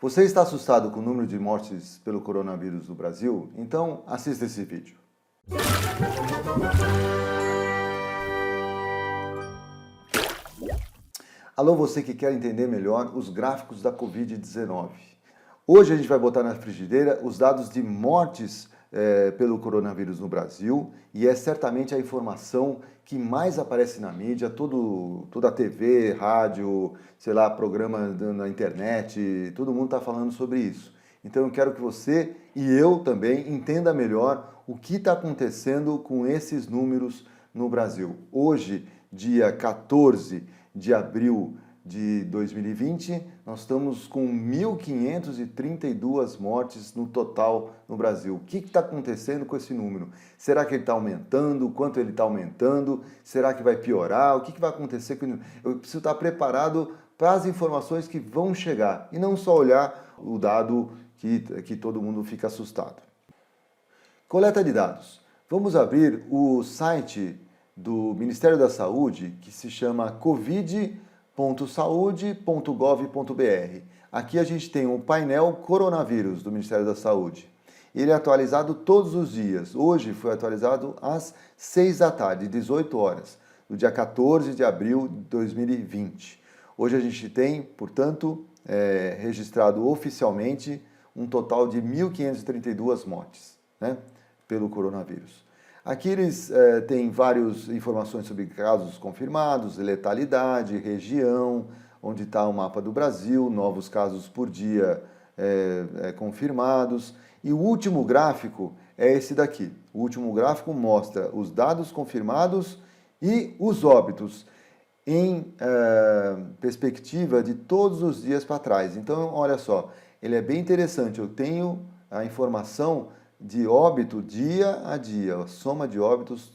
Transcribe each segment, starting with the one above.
Você está assustado com o número de mortes pelo coronavírus no Brasil? Então assista esse vídeo. Alô, você que quer entender melhor os gráficos da Covid-19. Hoje a gente vai botar na frigideira os dados de mortes pelo coronavírus no Brasil e é certamente a informação que mais aparece na mídia, toda a TV, rádio, sei lá, programa na internet, todo mundo está falando sobre isso. Então eu quero que você e eu também entenda melhor o que está acontecendo com esses números no Brasil. Hoje, dia 14 de abril de 2020, nós estamos com 1.532 mortes no total no Brasil. O que está acontecendo com esse número? Será que ele está aumentando? Quanto ele está aumentando? Será que vai piorar? O que vai acontecer com ele? Eu preciso estar preparado para as informações que vão chegar e não só olhar o dado que todo mundo fica assustado. Coleta de dados. Vamos abrir o site do Ministério da Saúde, que se chama covid.saude.gov.br. Aqui a gente tem um painel coronavírus do Ministério da Saúde. Ele é atualizado todos os dias. Hoje foi atualizado às 6 da tarde, 18 horas, no dia 14 de abril de 2020. Hoje a gente tem, portanto, registrado oficialmente um total de 1.532 mortes, né, pelo coronavírus. Aqui eles têm várias informações sobre casos confirmados, letalidade, região, onde está o mapa do Brasil, novos casos por dia confirmados. E o último gráfico é esse daqui. O último gráfico mostra os dados confirmados e os óbitos em perspectiva de todos os dias para trás. Então, olha só, ele é bem interessante. Eu tenho a informação de óbito dia a dia, a soma de óbitos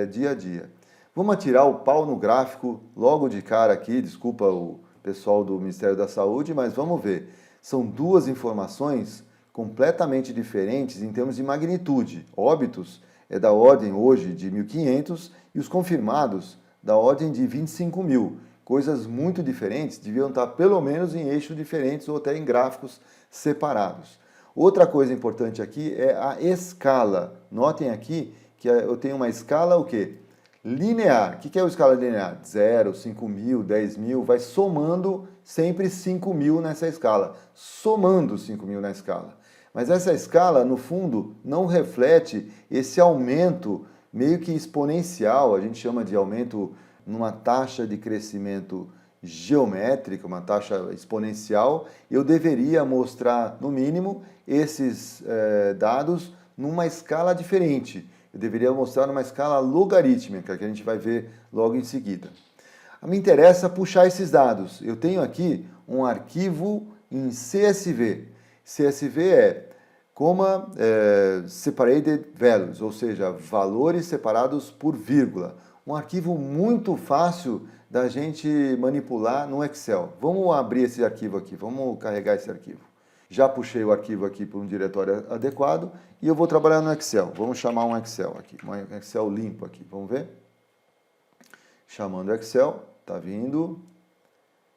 dia a dia. Vamos atirar o pau no gráfico logo de cara aqui, desculpa o pessoal do Ministério da Saúde, mas vamos ver. São duas informações completamente diferentes em termos de magnitude. Óbitos é da ordem hoje de 1.500 e os confirmados da ordem de 25.000. Coisas muito diferentes, deviam estar pelo menos em eixos diferentes ou até em gráficos separados. Outra coisa importante aqui é a escala. Notem aqui que eu tenho uma escala o quê? Linear. O que é a escala linear? 0, 5.000, 10.000, vai somando sempre 5.000 nessa escala. Somando 5.000 na escala. Mas essa escala, no fundo, não reflete esse aumento meio que exponencial, a gente chama de aumento numa taxa de crescimento geométrica, uma taxa exponencial. Eu deveria mostrar, no mínimo, esses dados numa escala diferente. Eu deveria mostrar numa escala logarítmica, que a gente vai ver logo em seguida. Me interessa puxar esses dados. Eu tenho aqui um arquivo em CSV. CSV é Comma Separated Values, ou seja, valores separados por vírgula. Um arquivo muito fácil da gente manipular no Excel. Vamos abrir esse arquivo aqui, vamos carregar esse arquivo. Já puxei o arquivo aqui para um diretório adequado e eu vou trabalhar no Excel. Vamos chamar um Excel aqui, um Excel limpo aqui, vamos ver? Chamando o Excel, está vindo.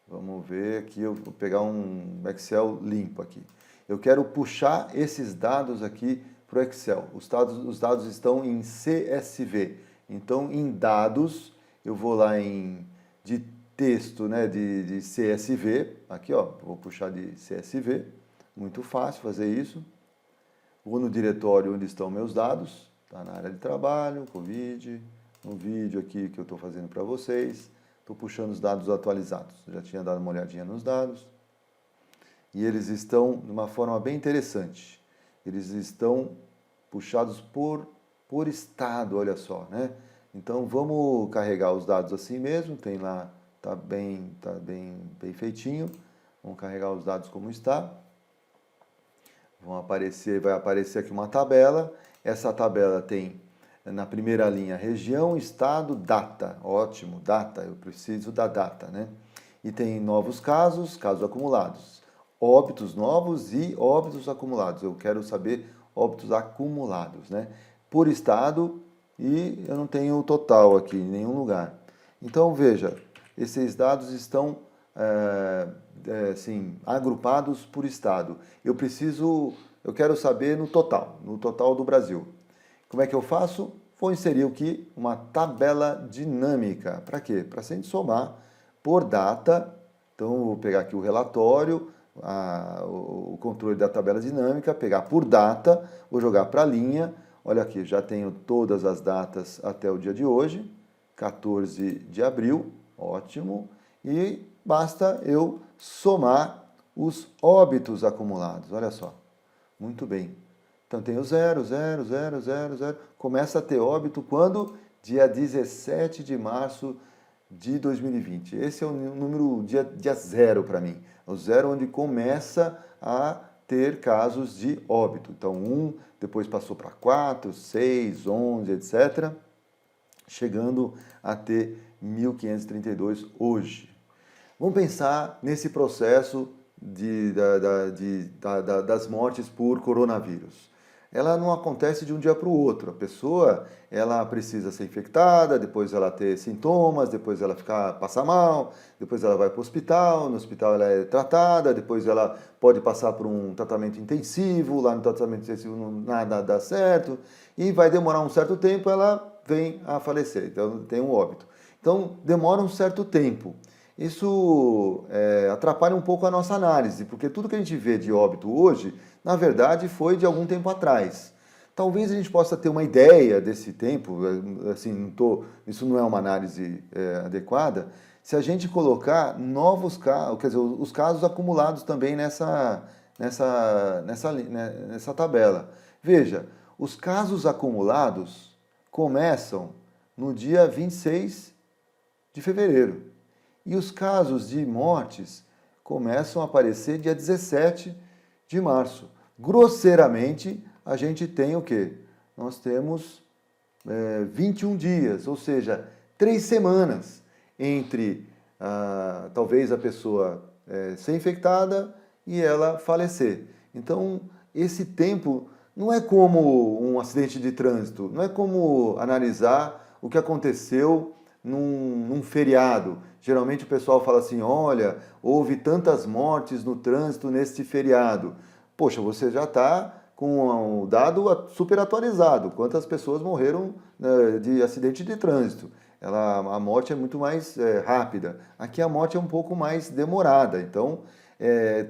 Vamos ver aqui, eu vou pegar um Excel limpo aqui. Eu quero puxar esses dados aqui para o Excel. Os dados estão em CSV. Então, em dados, eu vou lá de texto, né, de CSV. Aqui, ó, vou puxar de CSV. Muito fácil fazer isso. Vou no diretório onde estão meus dados. Está na área de trabalho, Covid. No vídeo aqui que eu estou fazendo para vocês. Estou puxando os dados atualizados. Eu já tinha dado uma olhadinha nos dados. E eles estão de uma forma bem interessante. Eles estão puxados por estado, olha só, né? Então vamos carregar os dados assim mesmo, tem lá, tá bem feitinho. Vamos carregar os dados como está. Vai aparecer aqui uma tabela. Essa tabela tem na primeira linha região, estado, data. Ótimo, data, eu preciso da data, né? E tem novos casos acumulados. Óbitos novos e óbitos acumulados. Eu quero saber óbitos acumulados, né? Por estado, e eu não tenho o total aqui em nenhum lugar. Então, veja, esses dados estão assim, agrupados por estado. Eu quero saber no total do Brasil. Como é que eu faço? Vou inserir aqui uma tabela dinâmica. Para quê? Para a gente somar por data. Então, eu vou pegar aqui o relatório, o controle da tabela dinâmica, pegar por data, vou jogar para a linha. Olha aqui, já tenho todas as datas até o dia de hoje, 14 de abril, ótimo. E basta eu somar os óbitos acumulados, olha só. Muito bem. Então, tenho 0, 0, 0, 0, 0. Começa a ter óbito quando? Dia 17 de março de 2020. Esse é o número, dia 0 para mim. É o 0 onde começa a ter casos de óbito. Então, 1, depois passou para 4, 6, 11, etc. Chegando a ter 1.532 hoje. Vamos pensar nesse processo das mortes por coronavírus. Ela não acontece de um dia para o outro. A pessoa, ela precisa ser infectada, depois ela ter sintomas, depois ela passar mal, depois ela vai para o hospital, no hospital ela é tratada, depois ela pode passar por um tratamento intensivo, lá no tratamento intensivo nada dá certo, e vai demorar um certo tempo, ela vem a falecer, então tem um óbito. Então demora um certo tempo. Isso atrapalha um pouco a nossa análise, porque tudo que a gente vê de óbito hoje, na verdade, foi de algum tempo atrás. Talvez a gente possa ter uma ideia desse tempo, assim, isso não é uma análise adequada, se a gente colocar novos casos, quer dizer, os casos acumulados também nessa tabela. Veja, os casos acumulados começam no dia 26 de fevereiro. E os casos de mortes começam a aparecer dia 17 de março. Grosseiramente, a gente tem o quê? Nós temos 21 dias, ou seja, 3 semanas entre talvez a pessoa ser infectada e ela falecer. Então, esse tempo não é como um acidente de trânsito, não é como analisar o que aconteceu num feriado. Geralmente o pessoal fala assim, olha, houve tantas mortes no trânsito neste feriado. Poxa, você já está com o dado super atualizado. Quantas pessoas morreram de acidente de trânsito? A morte é muito mais rápida. Aqui a morte é um pouco mais demorada. Então,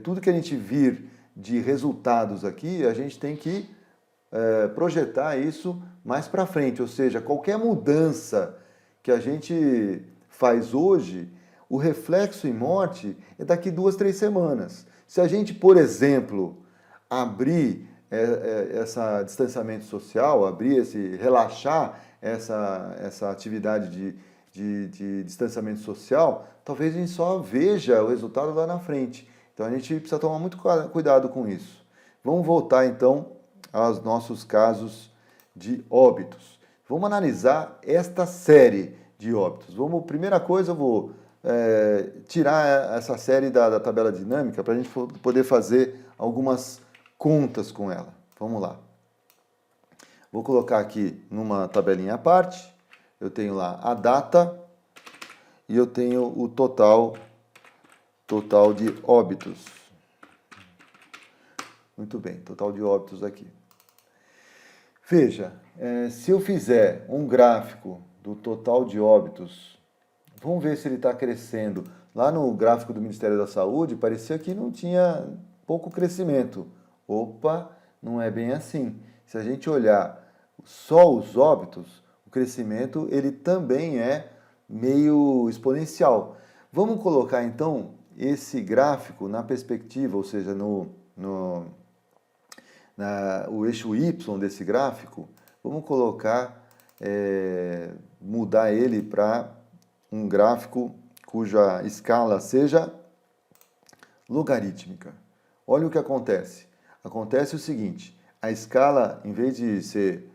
tudo que a gente vir de resultados aqui, a gente tem que projetar isso mais para frente. Ou seja, qualquer mudança que a gente faz hoje, o reflexo em morte é daqui 2, 3 semanas. Se a gente, por exemplo, abrir esse distanciamento social, relaxar essa atividade de distanciamento social, talvez a gente só veja o resultado lá na frente. Então a gente precisa tomar muito cuidado com isso. Vamos voltar então aos nossos casos de óbitos. Vamos analisar esta série de óbitos. Primeira coisa, eu vou tirar essa série da tabela dinâmica para a gente poder fazer algumas contas com ela. Vamos lá. Vou colocar aqui numa tabelinha à parte. Eu tenho lá a data e eu tenho o total de óbitos. Muito bem, total de óbitos aqui. Veja, se eu fizer um gráfico do total de óbitos, vamos ver se ele está crescendo. Lá no gráfico do Ministério da Saúde, parecia que não tinha pouco crescimento. Opa, não é bem assim. Se a gente olhar só os óbitos, o crescimento ele também é meio exponencial. Vamos colocar então esse gráfico na perspectiva, ou seja, o eixo Y desse gráfico, vamos colocar, mudar ele para um gráfico cuja escala seja logarítmica. Olha o que acontece. Acontece o seguinte, a escala, em vez de ser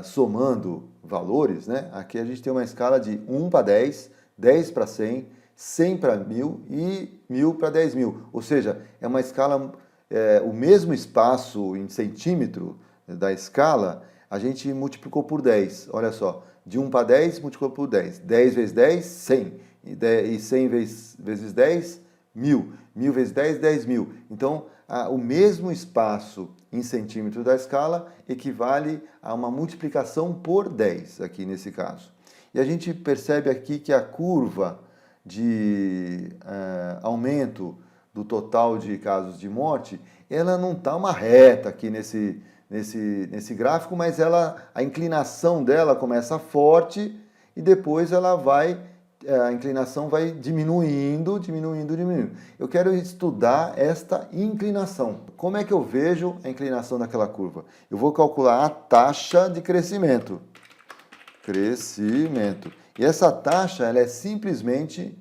somando valores, né, aqui a gente tem uma escala de 1 para 10, 10 para 100, 100 para 1000 e 1000 para 10.000. Ou seja, é uma escala, o mesmo espaço em centímetro da escala, a gente multiplicou por 10. Olha só, de 1 para 10 multiplicou por 10. 10 vezes 10, 100. E 100 vezes 10, 1000. 1000 vezes 10, 10.000. Então, o mesmo espaço em centímetros da escala equivale a uma multiplicação por 10, aqui nesse caso. E a gente percebe aqui que a curva de aumento do total de casos de morte, ela não está uma reta aqui nesse gráfico, mas a inclinação dela começa forte e depois a inclinação vai diminuindo. Eu quero estudar esta inclinação. Como é que eu vejo a inclinação daquela curva? Eu vou calcular a taxa de crescimento. E essa taxa ela é simplesmente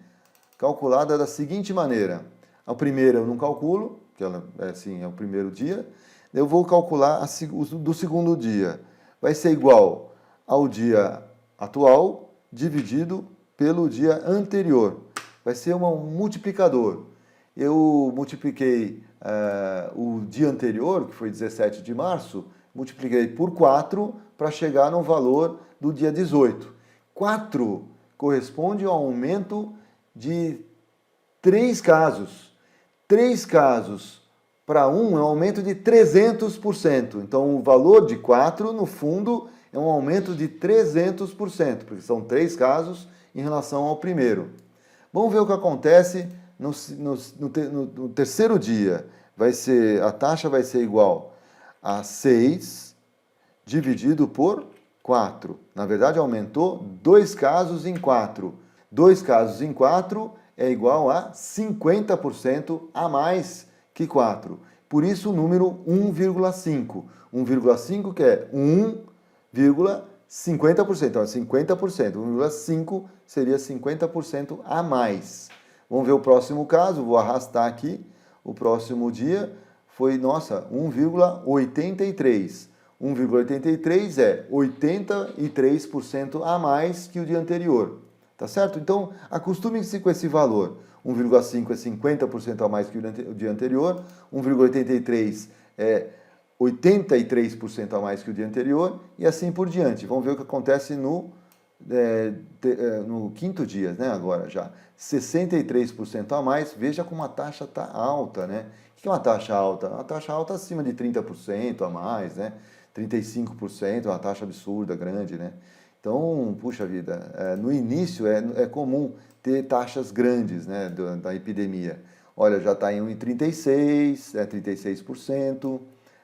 calculada da seguinte maneira. A primeira eu não calculo, que ela é o primeiro dia. Eu vou calcular do segundo dia. Vai ser igual ao dia atual dividido pelo dia anterior. Vai ser um multiplicador. Eu multipliquei o dia anterior, que foi 17 de março, multipliquei por 4 para chegar no valor do dia 18. 4 corresponde ao aumento de 3 casos. 3 casos para 1 é um aumento de 300%. Então, o valor de 4, no fundo, é um aumento de 300%, porque são 3 casos em relação ao primeiro. Vamos ver o que acontece no terceiro dia. A taxa vai ser igual a 6 dividido por 4. Na verdade, aumentou 2 casos em 4. 2 casos em 4 é igual a 50% a mais que 4. Por isso o número 1,5. 1,5 que é 1,50%. Então é 50%. 1,5 seria 50% a mais. Vamos ver o próximo caso. Vou arrastar aqui. O próximo dia foi, 1,83. 1,83 é 83% a mais que o dia anterior. Tá certo? Então, acostume-se com esse valor. 1,5 é 50% a mais que o dia anterior. 1,83 é 83% a mais que o dia anterior. E assim por diante. Vamos ver o que acontece no quinto dia, né? Agora já. 63% a mais. Veja como a taxa está alta, né? O que é uma taxa alta? Uma taxa alta acima de 30% a mais, né? 35%, uma taxa absurda, grande, né? Então, puxa vida, no início é comum ter taxas grandes, né, da epidemia. Olha, já está em 1,36, 36%,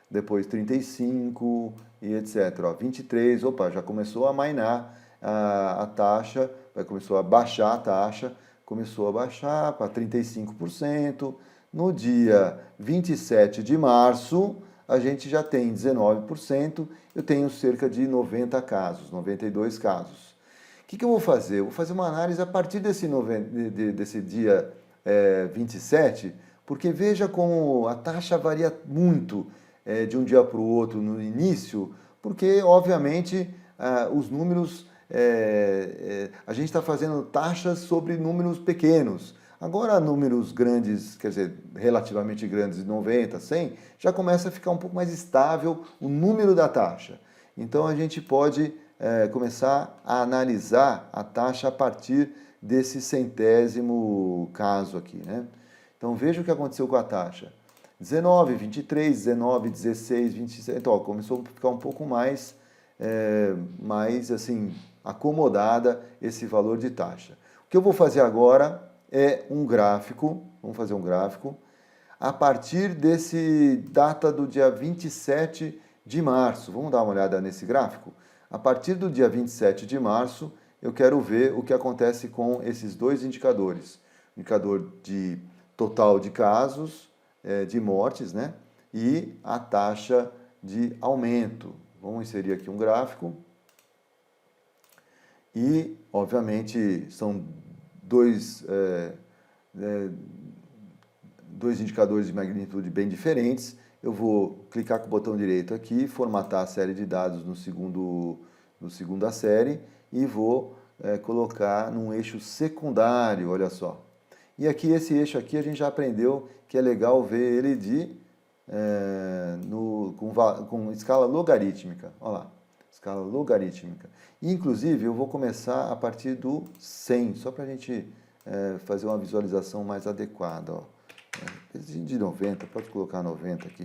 depois 35% e etc. 23%, opa, já começou a amainar a taxa, começou a baixar a taxa, começou a baixar para 35%. No dia 27 de março, a gente já tem 19%, eu tenho cerca de 90 casos, 92 casos. O que eu vou fazer? Eu vou fazer uma análise a partir desse dia 27, porque veja como a taxa varia muito de um dia para o outro no início, porque, obviamente, os números, a gente está fazendo taxas sobre números pequenos. Agora, números grandes, quer dizer, relativamente grandes, 90, 100, já começa a ficar um pouco mais estável o número da taxa. Então, a gente pode começar a analisar a taxa a partir desse centésimo caso aqui, né? Então, veja o que aconteceu com a taxa. 19, 23, 19, 16, 26, então, começou a ficar um pouco mais assim, acomodada esse valor de taxa. O que eu vou fazer agora é um gráfico, vamos fazer um gráfico, a partir desse data do dia 27 de março. Vamos dar uma olhada nesse gráfico? A partir do dia 27 de março, eu quero ver o que acontece com esses dois indicadores. O indicador de total de casos, de mortes, né? E a taxa de aumento. Vamos inserir aqui um gráfico. E, obviamente, são dois indicadores de magnitude bem diferentes. Eu vou clicar com o botão direito aqui, formatar a série de dados no segunda série e vou colocar num eixo secundário, olha só. E aqui, esse eixo aqui, a gente já aprendeu que é legal ver ele com escala logarítmica. Olha lá, escala logarítmica. Inclusive, eu vou começar a partir do 100, só para a gente fazer uma visualização mais adequada. Ó. De 90, pode colocar 90 aqui.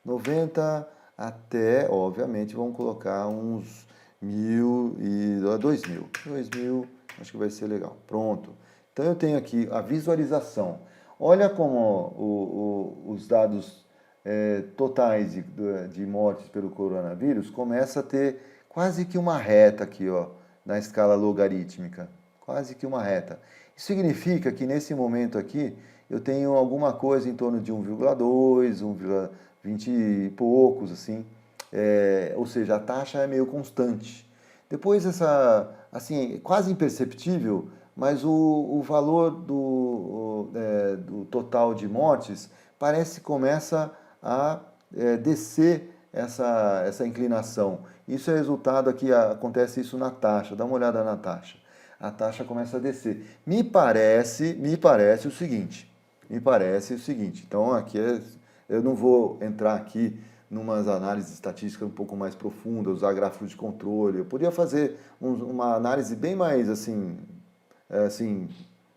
90 até, obviamente, vamos colocar uns 1.000 e 2.000. 2.000, acho que vai ser legal. Pronto. Então eu tenho aqui a visualização. Olha como os dados totais de mortes pelo coronavírus começa a ter quase que uma reta aqui, ó, na escala logarítmica. Quase que uma reta. Isso significa que nesse momento aqui eu tenho alguma coisa em torno de 1,2, 1,20 e poucos, assim. Ou seja, a taxa é meio constante. Depois assim, quase imperceptível, mas o valor do total de mortes parece que começa a descer essa inclinação. Isso é resultado aqui, acontece isso na taxa, dá uma olhada na taxa. A taxa começa a descer. Me parece o seguinte, então aqui eu não vou entrar aqui numas análises estatísticas um pouco mais profundas, usar gráficos de controle. Eu podia fazer uma análise bem mais assim,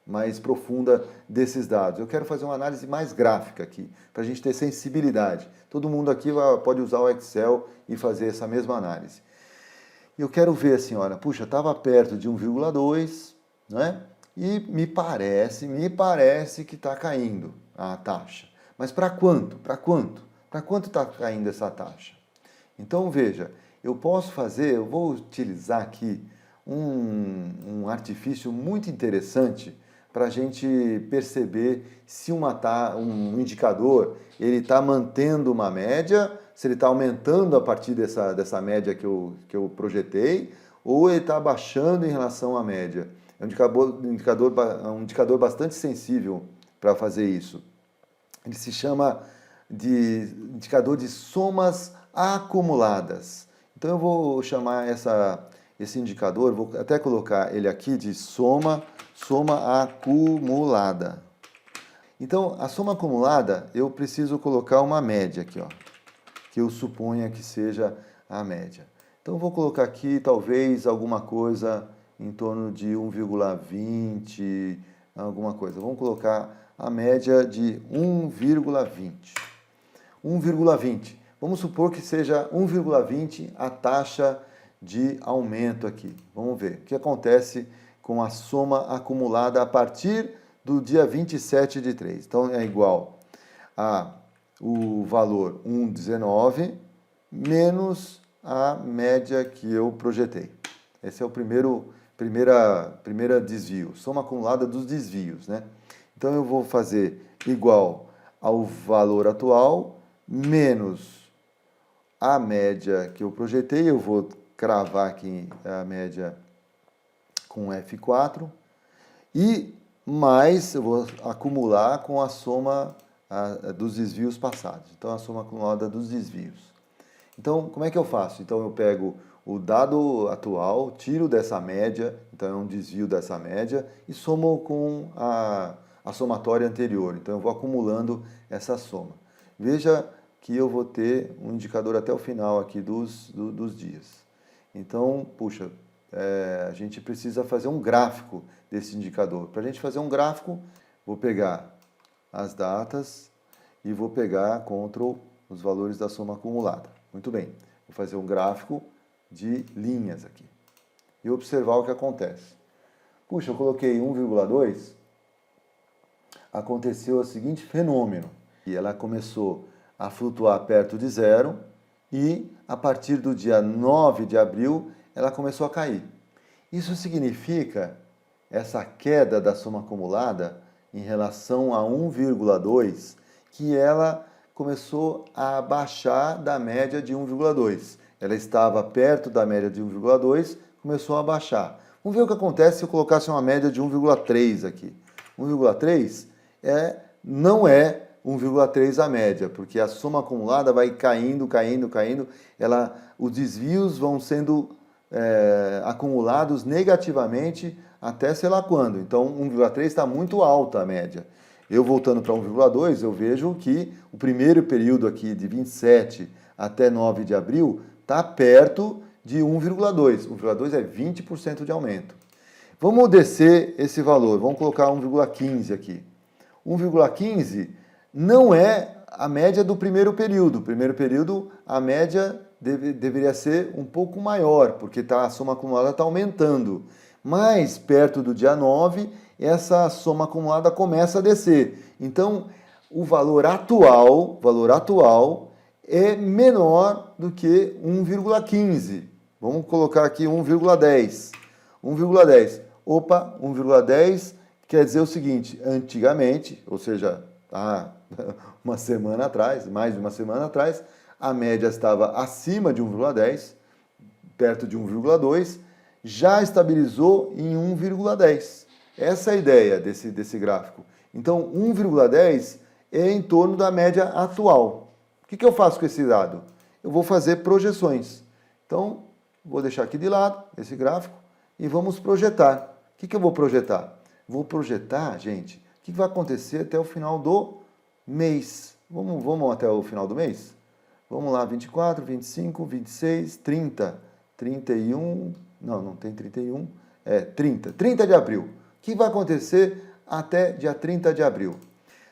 mais profunda desses dados. Eu quero fazer uma análise mais gráfica aqui, para a gente ter sensibilidade. Todo mundo aqui pode usar o Excel e fazer essa mesma análise. Eu quero ver assim, olha, puxa, estava perto de 1,2, né? E me parece que está caindo a taxa. Mas para quanto? Para quanto? Para quanto está caindo essa taxa? Então, veja, eu vou utilizar aqui um artifício muito interessante para a gente perceber se um indicador ele está mantendo uma média, se ele está aumentando a partir dessa média que eu projetei, ou ele está baixando em relação à média. É um indicador bastante sensível para fazer isso. Ele se chama de indicador de somas acumuladas. Então eu vou chamar esse indicador, vou até colocar ele aqui de soma acumulada. Então, a soma acumulada, eu preciso colocar uma média aqui, ó, que eu suponha que seja a média. Então, eu vou colocar aqui, talvez, alguma coisa em torno de 1,20, alguma coisa. Vamos colocar a média de 1,20. 1,20. Vamos supor que seja 1,20 a taxa de aumento aqui. Vamos ver o que acontece com a soma acumulada a partir do dia 27/3. Então, é igual a o valor 1,19 menos a média que eu projetei. Esse é o primeiro desvio, soma acumulada dos desvios, né? Então, eu vou fazer igual ao valor atual menos a média que eu projetei. Eu vou cravar aqui a média com F4 e mais eu vou acumular com a soma dos desvios passados. Então, a soma acumulada dos desvios. Então, como é que eu faço? Então, eu pego o dado atual, tiro dessa média, então é um desvio dessa média, e somo com a somatória anterior. Então, eu vou acumulando essa soma. Veja que eu vou ter um indicador até o final aqui dos dias. Então, puxa, a gente precisa fazer um gráfico desse indicador. Para a gente fazer um gráfico, vou pegar as datas e vou pegar Ctrl os valores da soma acumulada. Muito bem, vou fazer um gráfico de linhas aqui e observar o que acontece. Puxa, eu coloquei 1,2, aconteceu o seguinte fenômeno. E ela começou a flutuar perto de zero e a partir do dia 9 de abril ela começou a cair. Isso significa essa queda da soma acumulada em relação a 1,2, que ela começou a baixar da média de 1,2. Ela estava perto da média de 1,2, começou a baixar. Vamos ver o que acontece se eu colocasse uma média de 1,3 aqui. 1,3 não é 1,3 a média, porque a soma acumulada vai caindo. Os desvios vão sendo acumulados negativamente até sei lá quando. Então, 1,3 está muito alta a média. Eu voltando para 1,2, eu vejo que o primeiro período aqui de 27 até 9 de abril está perto de 1,2. 1,2 é 20% de aumento. Vamos descer esse valor, vamos colocar 1,15 aqui. 1,15 não é a média do primeiro período. O primeiro período, a média deveria ser um pouco maior, porque a soma acumulada está aumentando. Mas, perto do dia 9, essa soma acumulada começa a descer. Então, o valor atual é menor do que 1,15. Vamos colocar aqui 1,10. 1,10. Opa, 1,10 quer dizer o seguinte, antigamente, ou seja, uma semana atrás, mais de uma semana atrás, a média estava acima de 1,10, perto de 1,2, já estabilizou em 1,10. Essa é a ideia desse gráfico. Então, 1,10 é em torno da média atual. O que eu faço com esse dado? Eu vou fazer projeções. Então, vou deixar aqui de lado esse gráfico e vamos projetar. O que eu vou projetar? Vou projetar, gente, o que vai acontecer até o final do mês. Vamos até o final do mês? Vamos lá, 24, 25, 26, 30, 31, não tem 31, 30. 30 de abril. O que vai acontecer até dia 30 de abril?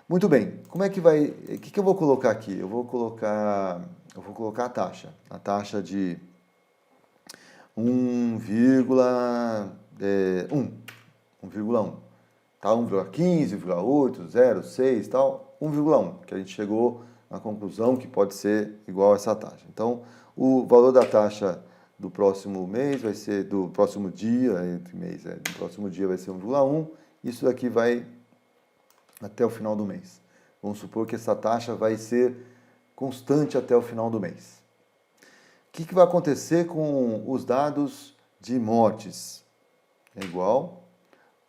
Muito bem, como é que vai, o que eu vou colocar aqui? Eu vou colocar a taxa. A taxa de 1,1. 1,1. Tá, 1,15, 1,8, 0, 6, tal, 1,1, que a gente chegou à conclusão que pode ser igual a essa taxa. Então, o valor da taxa do próximo mês vai ser, do próximo dia, do próximo dia vai ser 1,1, isso daqui vai até o final do mês. Vamos supor que essa taxa vai ser constante até o final do mês. O que vai acontecer com os dados de mortes? É igual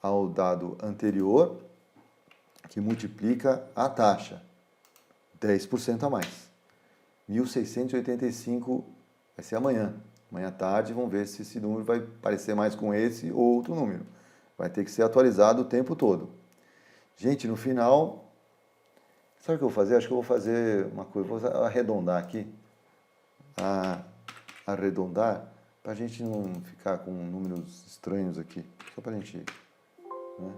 ao dado anterior, que multiplica a taxa, 10% a mais. 1.685 vai ser amanhã. Amanhã à tarde vamos ver se esse número vai parecer mais com esse ou outro número. Vai ter que ser atualizado o tempo todo. Gente, no final, sabe o que eu vou fazer? Acho que eu vou fazer uma coisa, vou arredondar aqui. Arredondar, para a gente não ficar com números estranhos aqui. Só para a gente... Né?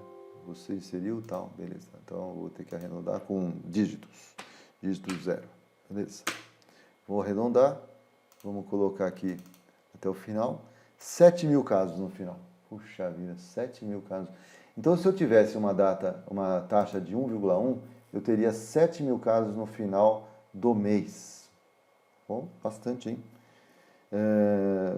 Você inseriu tal, beleza. Então eu vou ter que arredondar com dígitos. Dígito 0, beleza. Vou arredondar, vamos colocar aqui até o final. 7.000 casos no final. Puxa vida, 7.000 casos. Então, se eu tivesse uma taxa de 1,1, eu teria 7.000 casos no final do mês. Bom, bastante, hein?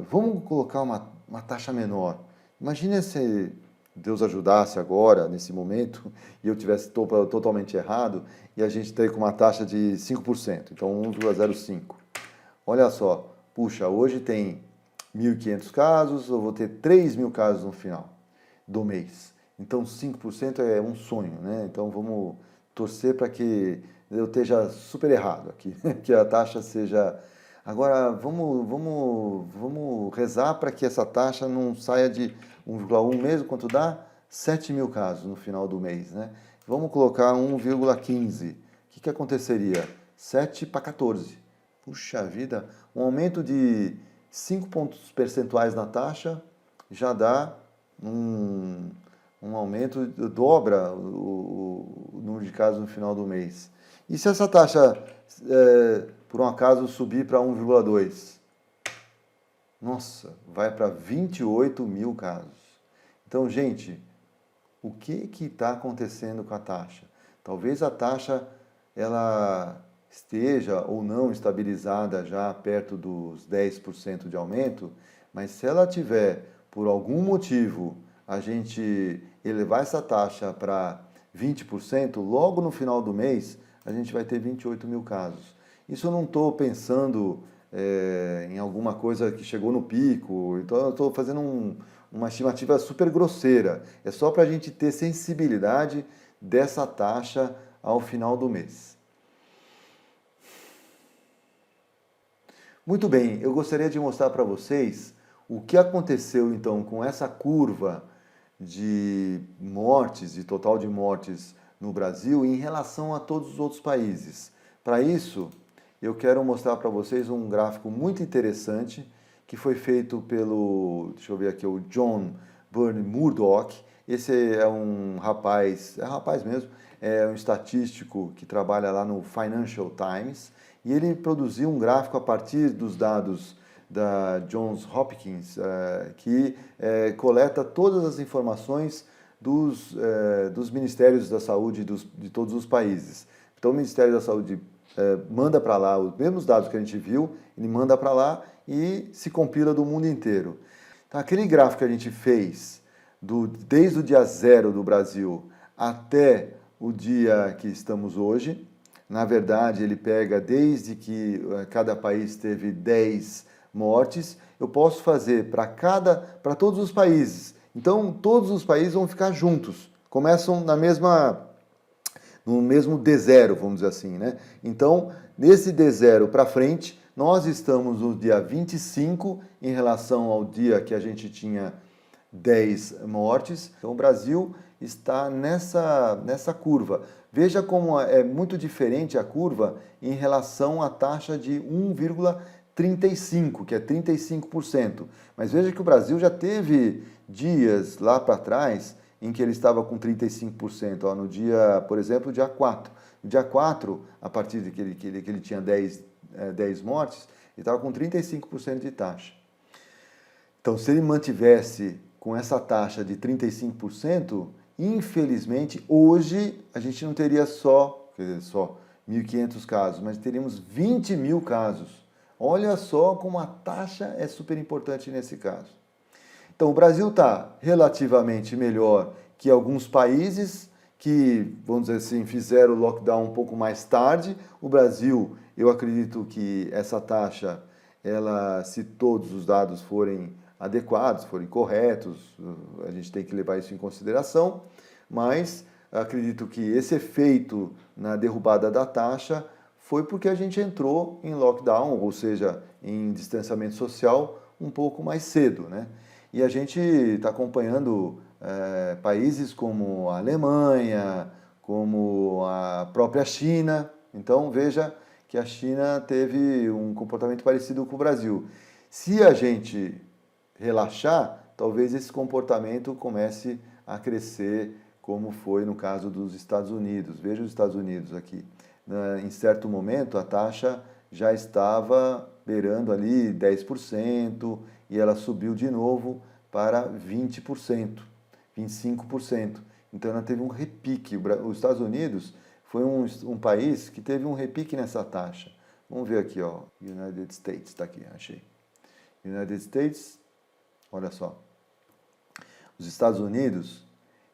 Vamos colocar uma taxa menor. Imagina se Deus ajudasse agora, nesse momento, e eu tivesse totalmente errado, e a gente teria com uma taxa de 5%, então 1,05. Olha só, puxa, hoje tem 1.500 casos, eu vou ter 3.000 casos no final do mês. Então 5% é um sonho, né? Então vamos torcer para que eu esteja super errado aqui, que a taxa seja... Agora, vamos rezar para que essa taxa não saia de 1,1 mesmo, quanto dá? 7.000 casos no final do mês, né? Vamos colocar 1,15. O que aconteceria? 7 para 14. Puxa vida, um aumento de 5 pontos percentuais na taxa já dá um aumento, dobra o número de casos no final do mês. E se essa taxa... por um acaso subir para 1,2. Nossa, vai para 28.000 casos. Então, gente, o que está acontecendo com a taxa? Talvez a taxa ela esteja ou não estabilizada já perto dos 10% de aumento, mas se ela tiver, por algum motivo, a gente elevar essa taxa para 20%, logo no final do mês, a gente vai ter 28.000 casos. Isso eu não estou pensando em alguma coisa que chegou no pico, então eu estou fazendo uma estimativa super grosseira. É só para a gente ter sensibilidade dessa taxa ao final do mês. Muito bem, eu gostaria de mostrar para vocês o que aconteceu então com essa curva de mortes, de total de mortes no Brasil em relação a todos os outros países. Para isso, eu quero mostrar para vocês um gráfico muito interessante que foi feito pelo, deixa eu ver aqui, o John Bernie Murdoch. Esse é um rapaz mesmo, é um estatístico que trabalha lá no Financial Times, e ele produziu um gráfico a partir dos dados da Johns Hopkins, que coleta todas as informações dos Ministérios da Saúde de todos os países. Então o Ministério da Saúde manda para lá os mesmos dados que a gente viu, ele manda para lá e se compila do mundo inteiro. Então aquele gráfico que a gente fez, desde o dia 0 do Brasil até o dia que estamos hoje, na verdade ele pega desde que cada país teve 10 mortes, eu posso fazer para todos os países. Então todos os países vão ficar juntos, começam no mesmo D0, vamos dizer assim, né? Então, nesse D0 para frente, nós estamos no dia 25 em relação ao dia que a gente tinha 10 mortes. Então, o Brasil está nessa curva. Veja como é muito diferente a curva em relação à taxa de 1,35, que é 35%. Mas veja que o Brasil já teve dias lá para trás em que ele estava com 35%, ó, no dia, por exemplo, dia 4. No dia 4, a partir de que ele tinha 10 mortes, ele estava com 35% de taxa. Então, se ele mantivesse com essa taxa de 35%, infelizmente, hoje a gente não teria só 1.500 casos, mas teríamos 20 mil casos. Olha só como a taxa é super importante nesse caso. Então, o Brasil está relativamente melhor que alguns países que, vamos dizer assim, fizeram o lockdown um pouco mais tarde. O Brasil, eu acredito que essa taxa, se todos os dados forem adequados, forem corretos, a gente tem que levar isso em consideração, mas acredito que esse efeito na derrubada da taxa foi porque a gente entrou em lockdown, ou seja, em distanciamento social um pouco mais cedo, né? E a gente está acompanhando países como a Alemanha, como a própria China. Então veja que a China teve um comportamento parecido com o Brasil. Se a gente relaxar, talvez esse comportamento comece a crescer, como foi no caso dos Estados Unidos. Veja os Estados Unidos aqui. Em certo momento, a taxa já estava beirando ali 10%, e ela subiu de novo para 20%, 25%. Então ela teve um repique. Os Estados Unidos foi um país que teve um repique nessa taxa. Vamos ver aqui, ó, United States, está aqui, achei. United States, olha só. Os Estados Unidos,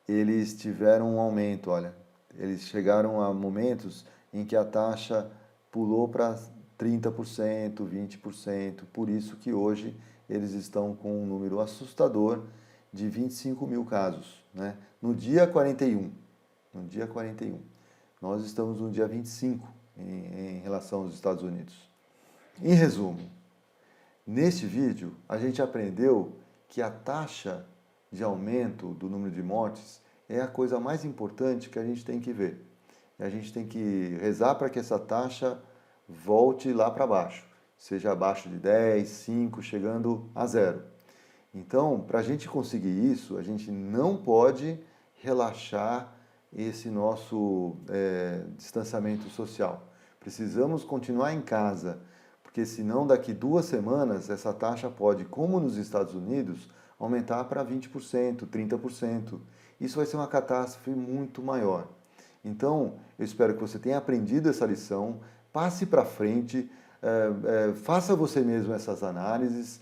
eles tiveram um aumento, olha. Eles chegaram a momentos em que a taxa pulou para 30%, 20%, por isso que hoje eles estão com um número assustador de 25 mil casos, né? No dia 41, nós estamos no dia 25 em relação aos Estados Unidos. Em resumo, neste vídeo a gente aprendeu que a taxa de aumento do número de mortes é a coisa mais importante que a gente tem que ver. A gente tem que rezar para que essa taxa volte lá para baixo, seja abaixo de 10, 5, chegando a 0. Então, para a gente conseguir isso, a gente não pode relaxar esse nosso distanciamento social. Precisamos continuar em casa, porque senão daqui 2 semanas essa taxa pode, como nos Estados Unidos, aumentar para 20%, 30%. Isso vai ser uma catástrofe muito maior. Então, eu espero que você tenha aprendido essa lição, passe para frente, faça você mesmo essas análises,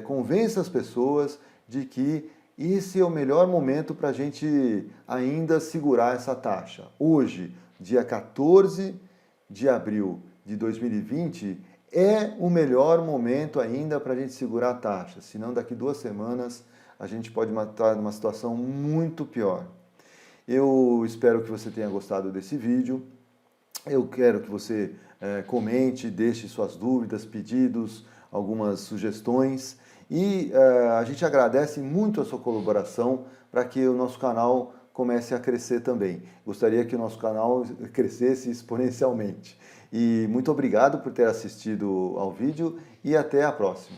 convença as pessoas de que esse é o melhor momento para a gente ainda segurar essa taxa. Hoje, dia 14 de abril de 2020, é o melhor momento ainda para a gente segurar a taxa, senão daqui 2 semanas a gente pode estar numa situação muito pior. Eu espero que você tenha gostado desse vídeo. Eu quero que você comente, deixe suas dúvidas, pedidos, algumas sugestões. E a gente agradece muito a sua colaboração para que o nosso canal comece a crescer também. Gostaria que o nosso canal crescesse exponencialmente. E muito obrigado por ter assistido ao vídeo e até a próxima.